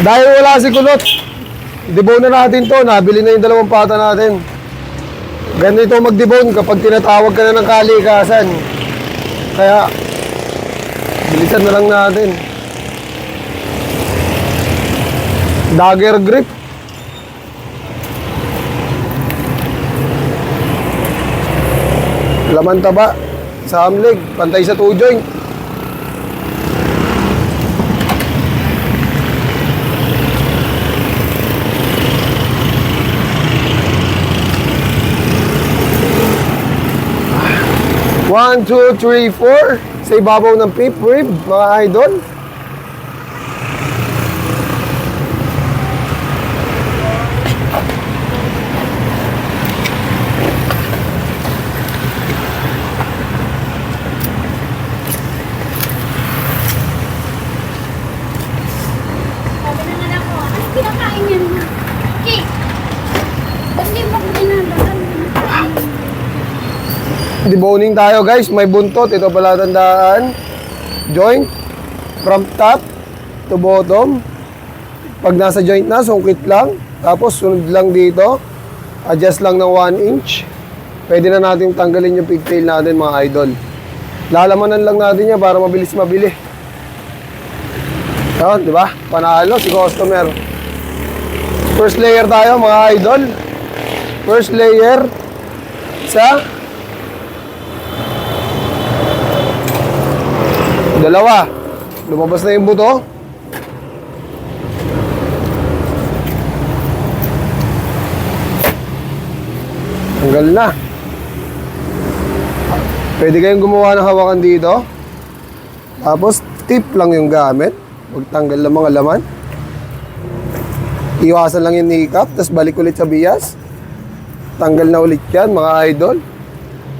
Dahil wala si kulot, debone na natin to. Nabili na yung dalawang pata natin. Ganito mag-debone kapag tinatawag ka na ng kalikasan. Kaya, bilisan na lang natin. Dagger grip. Laman taba sa hamlig, pantay sa 2 joint. One, two, three, four. Sa ibabaw ng pip rib, mga idol. Pinakain yan. Okay. Ba't di mo ko dinadaan? Deboning tayo guys, may buntot. Ito pala tandaan. Joint from top to bottom. Pag nasa joint na, sungkit lang. Tapos sunod lang dito. Adjust lang ng 1 inch. Pwede na natin tanggalin yung pigtail natin mga idol. Lalamanan lang natin yan para mabilis mabili. Yun, di ba? Panalo si customer. First layer tayo mga idol. First layer sa dalawa. Lumabas na yung buto. Tanggal na. Pwede kayong gumawa ng hawakan dito. Tapos tip lang yung gamit. Huwag tanggal ng mga laman. Iwasan lang yung hiccup, tapos balik ulit sa bias. Tanggal na ulit yan, mga idol.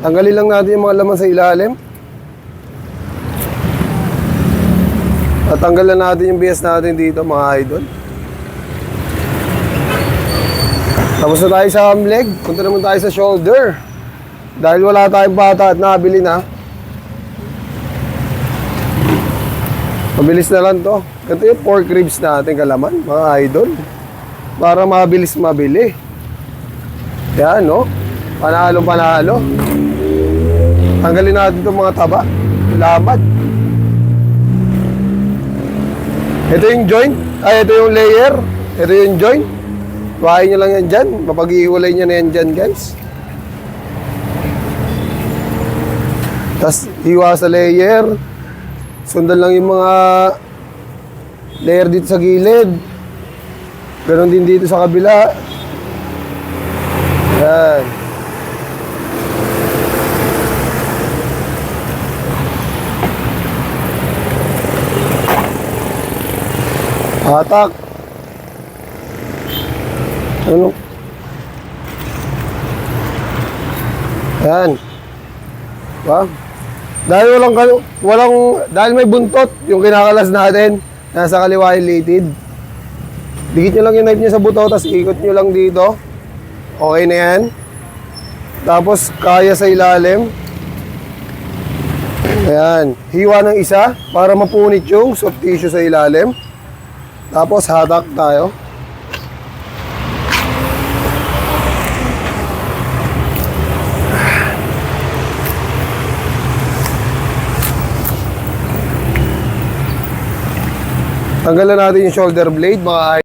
Tanggalin lang natin yung mga laman sa ilalim. At tanggal na natin yung bias natin dito, mga idol. Tapos na tayo sa arm leg. Punta naman tayo sa shoulder. Dahil wala tayong bata at nabili na. Mabilis na lang to. Ito yung pork ribs natin kalaman, mga idol. Para mabilis mabili. Yan, no? Panalo. Tanggalin natin itong mga taba. Lamat. Ito yung joint. Ay, ito yung layer. Ito yung joint. Tuwain nyo lang yan dyan. Mapag-iwalay nyo na yan dyan, guys. Tapos, hiwa sa layer. Sundan lang yung mga layer dito sa gilid. Ganon din dito sa kabila. Yan. Hatak. Ano? Yan. Diba? Dahil dahil may buntot yung kinakalas natin, nasa kaliwa yung litid. Dikit nyo lang yung knife nyo sa buto, tapos ikot nyo lang dito. Okay na yan. Tapos, kaya sa ilalim. Ayan. Hiwa ng isa para mapunit yung soft tissue sa ilalim. Tapos, hatak tayo. Tanggalan natin yung shoulder blade, mga